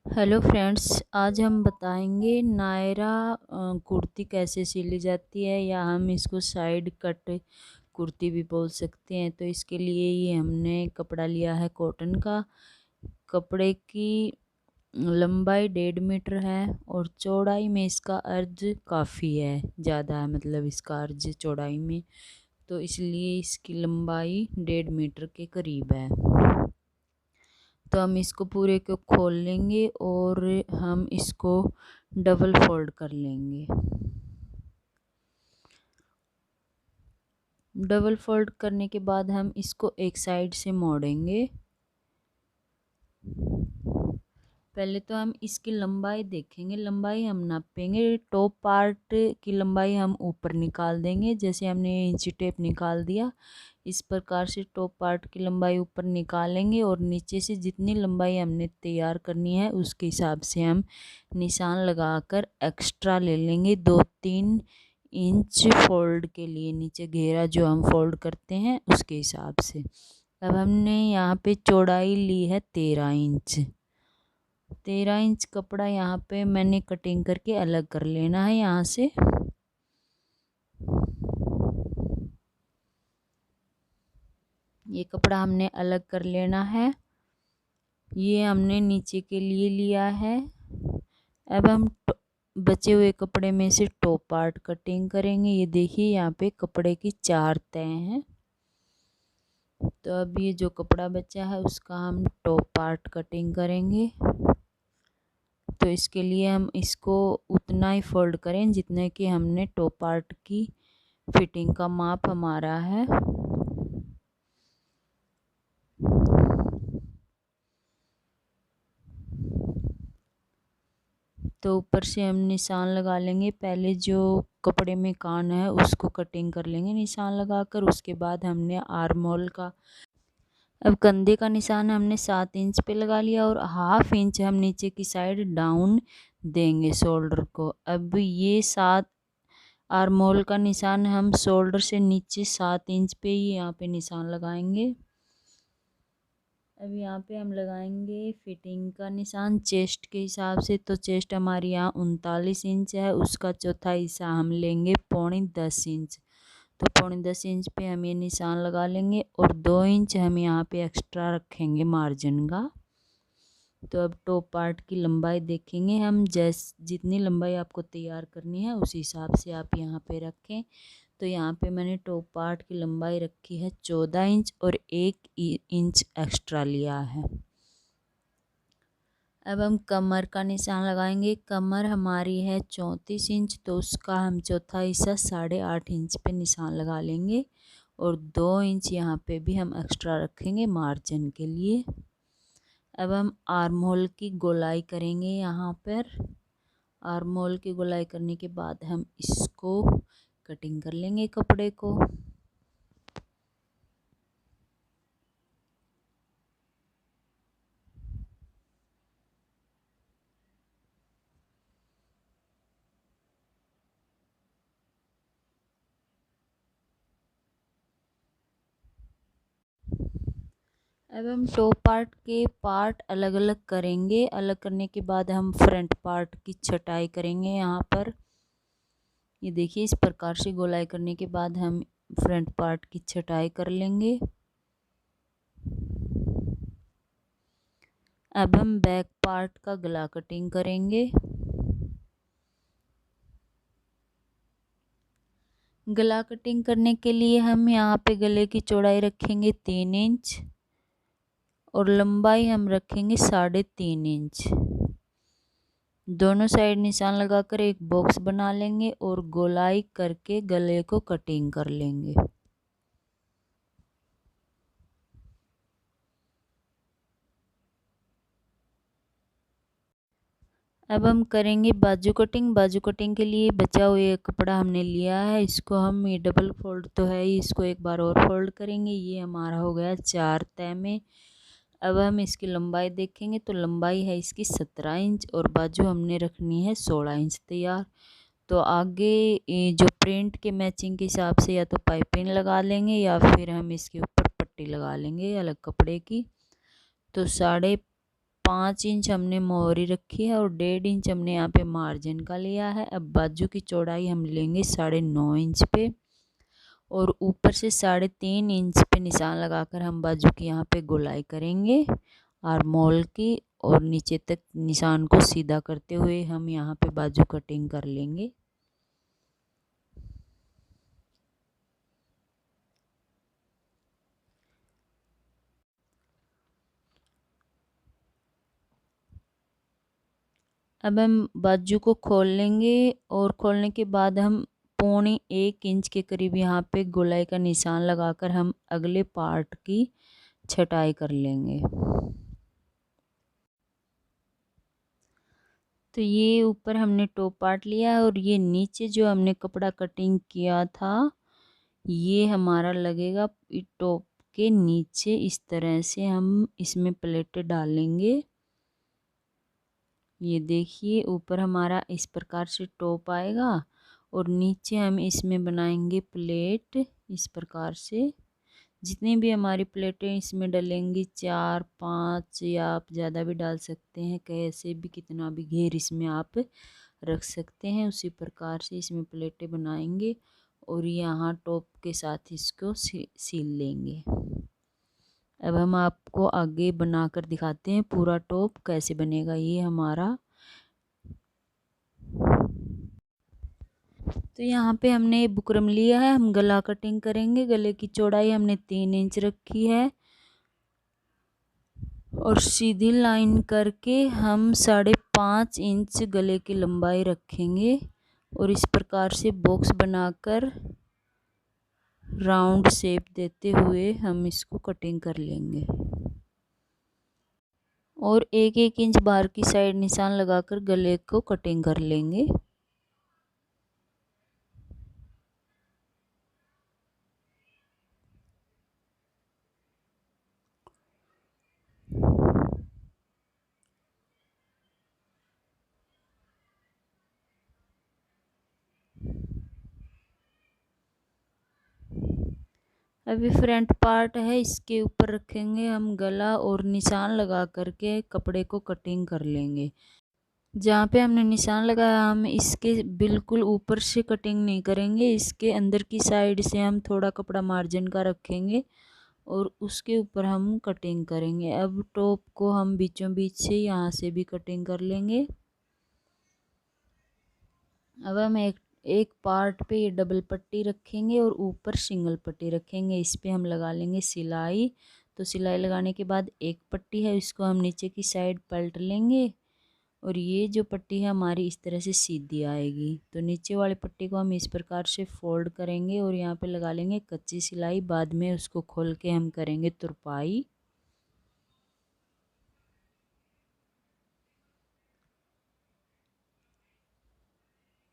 Hello friends, आज हम बताएंगे नायरा कुर्ती कैसे सिली जाती है, या हम इसको साइड कट कुर्ती भी बोल सकते हैं। तो इसके लिए ये हमने कपड़ा लिया है कॉटन का। कपड़े की लंबाई 1.5 मीटर है और चौड़ाई में इसका अर्ज काफ़ी है, ज़्यादा है, मतलब इसका अर्ज चौड़ाई में, तो इसलिए इसकी लंबाई 1.5 मीटर के करीब है। तो हम इसको पूरे को खोल लेंगे और हम इसको डबल फोल्ड कर लेंगे। डबल फोल्ड करने के बाद हम इसको एक साइड से मोड़ेंगे। पहले तो हम इसकी लंबाई देखेंगे, लंबाई हम नापेंगे। टॉप पार्ट की लंबाई हम ऊपर निकाल देंगे, जैसे हमने इंची टेप निकाल दिया, इस प्रकार से टॉप पार्ट की लंबाई ऊपर निकालेंगे और नीचे से जितनी लंबाई हमने तैयार करनी है उसके हिसाब से हम निशान लगाकर एक्स्ट्रा ले लेंगे 2-3 इंच फोल्ड के लिए, नीचे घेरा जो हम फोल्ड करते हैं उसके हिसाब से। अब हमने यहाँ पे चौड़ाई ली है 13 इंच। 13 इंच कपड़ा यहाँ पे मैंने कटिंग करके अलग कर लेना है। यहाँ से ये कपड़ा हमने अलग कर लेना है। ये हमने नीचे के लिए लिया है। अब हम बचे हुए कपड़े में से टॉप पार्ट कटिंग करेंगे। ये देखिए यहाँ पे कपड़े की 4 तय हैं। तो अब ये जो कपड़ा बचा है उसका हम टॉप पार्ट कटिंग करेंगे। तो इसके लिए हम इसको उतना ही फोल्ड करें जितने कि हमने टॉप पार्ट की फिटिंग का माप हमारा है। तो ऊपर से हम निशान लगा लेंगे। पहले जो कपड़े में कान है उसको कटिंग कर लेंगे निशान लगाकर। उसके बाद हमने आर्म होल का, अब कंधे का निशान हमने 7 इंच पे लगा लिया और 1/2 इंच हम नीचे की साइड डाउन देंगे शोल्डर को। अब ये 7 आर्म होल का निशान हम शोल्डर से नीचे 7 इंच पे ही यहाँ पे निशान लगाएंगे। अब यहाँ पे हम लगाएंगे फिटिंग का निशान चेस्ट के हिसाब से। तो चेस्ट हमारी यहाँ 39 इंच है, उसका चौथा हिस्सा हम लेंगे 9.25 इंच। तो 9.25 इंच पे हम ये निशान लगा लेंगे और 2 इंच हम यहाँ पे एक्स्ट्रा रखेंगे मार्जिन का। तो अब टॉप पार्ट की लंबाई देखेंगे हम, जितनी लंबाई आपको तैयार करनी है उस हिसाब से आप यहाँ पे रखें। तो यहाँ पे मैंने टॉप पार्ट की लंबाई रखी है 14 इंच और 1 इंच एक्स्ट्रा लिया है। अब हम कमर का निशान लगाएंगे। कमर हमारी है 34 इंच, तो उसका हम चौथा हिस्सा 8.5 इंच पे निशान लगा लेंगे और 2 इंच यहाँ पे भी हम एक्स्ट्रा रखेंगे मार्जिन के लिए। अब हम आर्म होल की गोलाई करेंगे। यहाँ पर आर्म होल की गोलाई करने के बाद हम इसको कटिंग कर लेंगे कपड़े को। अब हम टॉप पार्ट के पार्ट अलग अलग करेंगे। अलग करने के बाद हम फ्रंट पार्ट की छटाई करेंगे। यहाँ पर ये देखिए, इस प्रकार से गोलाई करने के बाद हम फ्रंट पार्ट की छटाई कर लेंगे। अब हम बैक पार्ट का गला कटिंग करेंगे। गला कटिंग करने के लिए हम यहाँ पे गले की चौड़ाई रखेंगे 3 इंच और लंबाई हम रखेंगे 3.5 इंच। दोनों साइड निशान लगाकर एक बॉक्स बना लेंगे और गोलाई करके गले को कटिंग कर लेंगे। अब हम करेंगे बाजू कटिंग। बाजू कटिंग के लिए बचा हुआ कपड़ा हमने लिया है, इसको हम, ये डबल फोल्ड तो है ही, इसको एक बार और फोल्ड करेंगे। ये हमारा हो गया 4 तय में। अब हम इसकी लंबाई देखेंगे तो लंबाई है इसकी 17 इंच और बाजू हमने रखनी है 16 इंच तैयार। तो आगे जो प्रिंट के मैचिंग के हिसाब से या तो पाइपिंग लगा लेंगे या फिर हम इसके ऊपर पट्टी लगा लेंगे अलग कपड़े की। तो 5 इंच हमने मोहरी रखी है और 1.5 इंच हमने यहाँ पे मार्जिन का लिया है। अब बाजू की चौड़ाई हम लेंगे 9.5 इंच पे और ऊपर से 3.5 इंच पे निशान लगाकर हम बाजू की यहाँ पे गोलाई करेंगे आर्मोल की, और नीचे तक निशान को सीधा करते हुए हम यहाँ पे बाजू कटिंग कर लेंगे। अब हम बाजू को खोल लेंगे और खोलने के बाद हम 1.25 इंच के करीब यहाँ पे गोलाई का निशान लगाकर हम अगले पार्ट की छटाई कर लेंगे। तो ये ऊपर हमने टॉप पार्ट लिया है और ये नीचे जो हमने कपड़ा कटिंग किया था ये हमारा लगेगा टॉप के नीचे। इस तरह से हम इसमें प्लेटें डालेंगे। ये देखिए ऊपर हमारा इस प्रकार से टॉप आएगा और नीचे हम इसमें बनाएंगे प्लेट इस प्रकार से। जितनी भी हमारी प्लेटें इसमें डलेंगी 4 5 या आप ज़्यादा भी डाल सकते हैं, कैसे भी कितना भी घेर इसमें आप रख सकते हैं, उसी प्रकार से इसमें प्लेटें बनाएंगे और यहाँ टॉप के साथ इसको सील लेंगे। अब हम आपको आगे बनाकर दिखाते हैं पूरा टॉप कैसे बनेगा। ये हमारा तो यहाँ पे हमने बुकरम लिया है, हम गला कटिंग करेंगे। गले की चौड़ाई हमने 3 इंच रखी है और सीधी लाइन करके हम 5.5 इंच गले की लंबाई रखेंगे और इस प्रकार से बॉक्स बनाकर राउंड शेप देते हुए हम इसको कटिंग कर लेंगे और 1-1 इंच बाहर की साइड निशान लगाकर गले को कटिंग कर लेंगे। अभी फ्रंट पार्ट है, इसके ऊपर रखेंगे हम गला और निशान लगा करके कपड़े को कटिंग कर लेंगे। जहाँ पे हमने निशान लगाया हम इसके बिल्कुल ऊपर से कटिंग नहीं करेंगे, इसके अंदर की साइड से हम थोड़ा कपड़ा मार्जिन का रखेंगे और उसके ऊपर हम कटिंग करेंगे। अब टॉप को हम बीचों बीच से यहाँ से भी कटिंग कर लेंगे। अब हम एक पार्ट पे ये डबल पट्टी रखेंगे और ऊपर सिंगल पट्टी रखेंगे। इस पे हम लगा लेंगे सिलाई। तो सिलाई लगाने के बाद एक पट्टी है इसको हम नीचे की साइड पलट लेंगे और ये जो पट्टी है हमारी इस तरह से सीधी आएगी। तो नीचे वाली पट्टी को हम इस प्रकार से फोल्ड करेंगे और यहाँ पे लगा लेंगे कच्ची सिलाई। बाद में उसको खोल के हम करेंगे तुरपाई।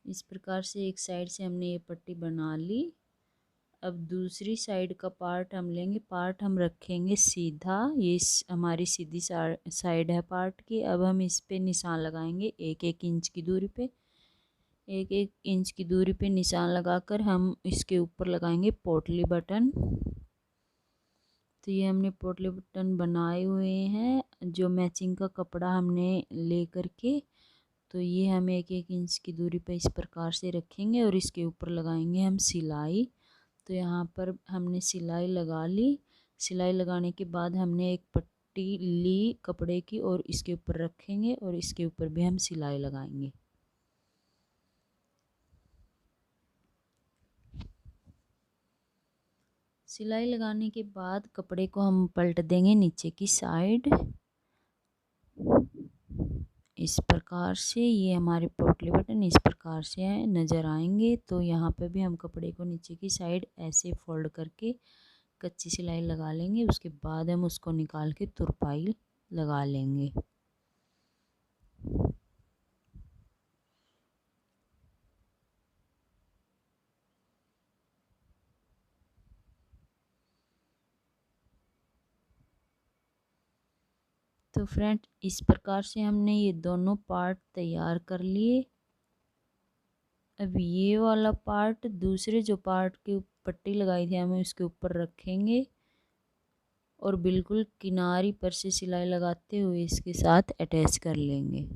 इस प्रकार से एक साइड से हमने ये पट्टी बना ली। अब दूसरी साइड का पार्ट हम लेंगे, पार्ट हम रखेंगे सीधा। ये हमारी सीधी साइड है पार्ट की। अब हम इस पे निशान लगाएंगे 1-1 इंच की दूरी पे। 1-1 इंच की दूरी पे निशान लगाकर हम इसके ऊपर लगाएंगे पोटली बटन। तो ये हमने पोटली बटन बनाए हुए हैं जो मैचिंग का कपड़ा हमने ले करके। तो ये हम 1-1 इंच की दूरी पे इस प्रकार से रखेंगे और इसके ऊपर लगाएंगे हम सिलाई। तो यहाँ पर हमने सिलाई लगा ली। सिलाई लगाने के बाद हमने एक पट्टी ली कपड़े की और इसके ऊपर रखेंगे और इसके ऊपर भी हम सिलाई लगाएंगे। सिलाई लगाने के बाद कपड़े को हम पलट देंगे नीचे की साइड इस प्रकार से। ये हमारे पोटली बटन इस प्रकार से नज़र आएंगे। तो यहाँ पे भी हम कपड़े को नीचे की साइड ऐसे फोल्ड करके कच्ची सिलाई लगा लेंगे। उसके बाद हम उसको निकाल के तुरपाई लगा लेंगे। तो फ्रेंड इस प्रकार से हमने ये दोनों पार्ट तैयार कर लिए। अब ये वाला पार्ट दूसरे जो पार्ट की पट्टी लगाई थी हमें उसके ऊपर रखेंगे और बिल्कुल किनारी पर से सिलाई लगाते हुए इसके साथ अटैच कर लेंगे।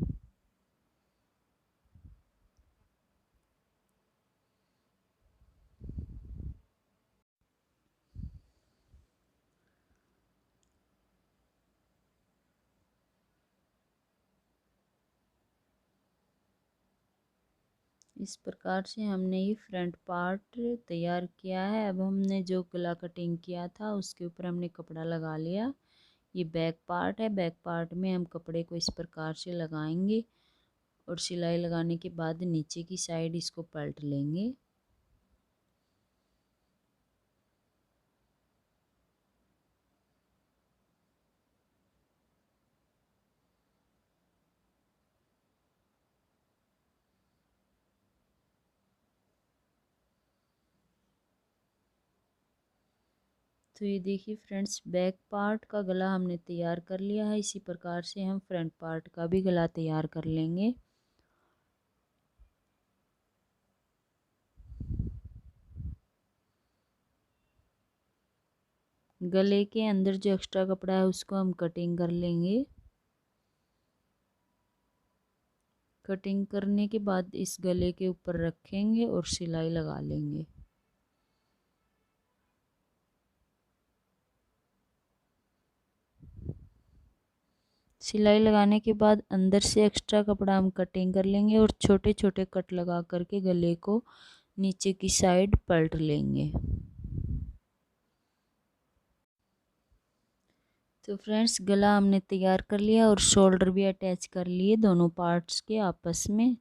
इस प्रकार से हमने ये फ्रंट पार्ट तैयार किया है। अब हमने जो गला कटिंग किया था उसके ऊपर हमने कपड़ा लगा लिया। ये बैक पार्ट है। बैक पार्ट में हम कपड़े को इस प्रकार से लगाएंगे और सिलाई लगाने के बाद नीचे की साइड इसको पलट लेंगे। तो ये देखिए फ्रेंड्स, बैक पार्ट का गला हमने तैयार कर लिया है। इसी प्रकार से हम फ्रंट पार्ट का भी गला तैयार कर लेंगे। गले के अंदर जो एक्स्ट्रा कपड़ा है उसको हम कटिंग कर लेंगे। कटिंग करने के बाद इस गले के ऊपर रखेंगे और सिलाई लगा लेंगे। सिलाई लगाने के बाद अंदर से एक्स्ट्रा कपड़ा हम कटिंग कर लेंगे और छोटे छोटे कट लगा करके गले को नीचे की साइड पलट लेंगे। तो फ्रेंड्स, गला हमने तैयार कर लिया और शोल्डर भी अटैच कर लिए दोनों पार्ट्स के आपस में।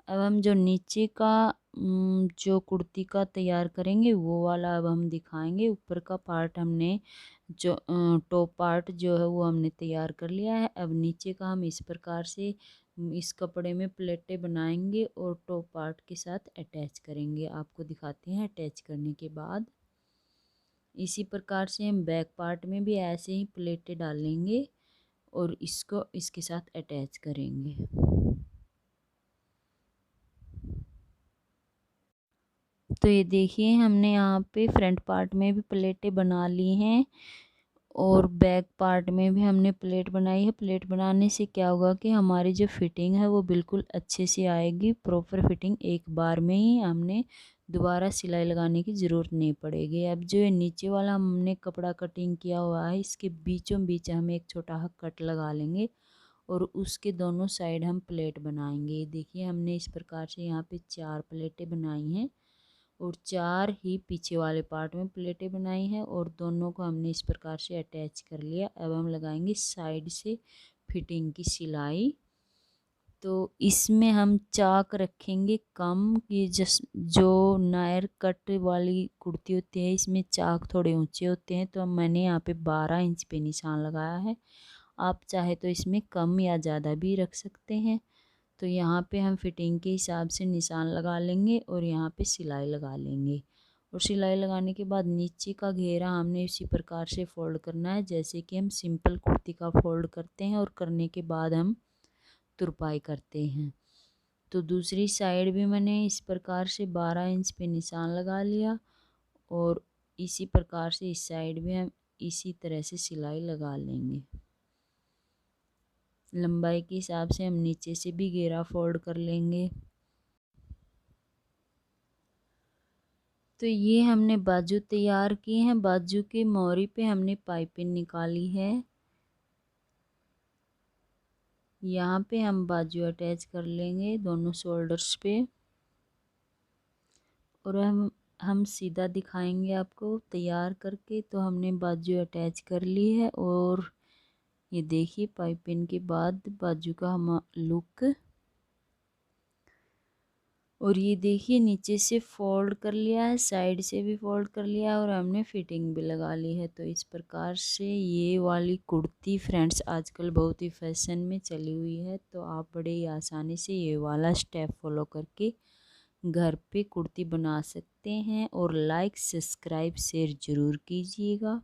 अब हम जो नीचे का जो कुर्ती का तैयार करेंगे वो वाला अब हम दिखाएंगे। ऊपर का पार्ट हमने जो टॉप पार्ट जो है वो हमने तैयार कर लिया है। अब नीचे का हम इस प्रकार से इस कपड़े में प्लेटें बनाएंगे और टॉप पार्ट के साथ अटैच करेंगे। आपको दिखाते हैं अटैच करने के बाद। इसी प्रकार से हम बैक पार्ट में भी ऐसे ही प्लेटें डालेंगे और इसको इसके साथ अटैच करेंगे। तो ये देखिए, हमने यहाँ पे फ्रंट पार्ट में भी प्लेटें बना ली हैं और बैक पार्ट में भी हमने प्लेट बनाई है। प्लेट बनाने से क्या होगा कि हमारी जो फिटिंग है वो बिल्कुल अच्छे से आएगी। प्रॉपर फिटिंग एक बार में ही, हमने दोबारा सिलाई लगाने की ज़रूरत नहीं पड़ेगी। अब जो ये नीचे वाला हमने कपड़ा कटिंग किया हुआ है इसके बीचों बीच हम एक छोटा कट लगा लेंगे और उसके दोनों साइड हम प्लेट बनाएंगे। देखिए, हमने इस प्रकार से यहाँ पे 4 प्लेटें बनाई हैं और 4 ही पीछे वाले पार्ट में प्लेटें बनाई हैं और दोनों को हमने इस प्रकार से अटैच कर लिया। अब हम लगाएंगे साइड से फिटिंग की सिलाई। तो इसमें हम चाक रखेंगे कम। ये जो नायर कट वाली कुर्ती होती है इसमें चाक थोड़े ऊंचे होते हैं, तो मैंने यहाँ पे 12 इंच पे निशान लगाया है। आप चाहे तो इसमें कम या ज़्यादा भी रख सकते हैं। तो यहाँ पे हम फिटिंग के हिसाब से निशान लगा लेंगे और यहाँ पे सिलाई लगा लेंगे। और सिलाई लगाने के बाद नीचे का घेरा हमने इसी प्रकार से फोल्ड करना है जैसे कि हम सिंपल कुर्ती का फोल्ड करते हैं और करने के बाद हम तुरपाई करते हैं। तो दूसरी साइड भी मैंने इस प्रकार से 12 इंच पे निशान लगा लिया और इसी प्रकार से इस साइड भी हम इसी तरह से सिलाई लगा लेंगे। लंबाई के हिसाब से हम नीचे से भी घेरा फोल्ड कर लेंगे। तो ये हमने बाजू तैयार किए हैं। बाजू के मोरी पे हमने पाइपिंग निकाली है। यहाँ पे हम बाजू अटैच कर लेंगे दोनों शोल्डर्स पे और हम सीधा दिखाएंगे आपको तैयार करके। तो हमने बाजू अटैच कर ली है और ये देखिए पाइपिंग के बाद बाजू का हम लुक। और ये देखिए नीचे से फोल्ड कर लिया है, साइड से भी फोल्ड कर लिया है और हमने फिटिंग भी लगा ली है। तो इस प्रकार से ये वाली कुर्ती फ्रेंड्स आजकल बहुत ही फैशन में चली हुई है। तो आप बड़े ही आसानी से ये वाला स्टेप फॉलो करके घर पे कुर्ती बना सकते हैं। और लाइक, सब्सक्राइब, शेयर ज़रूर कीजिएगा।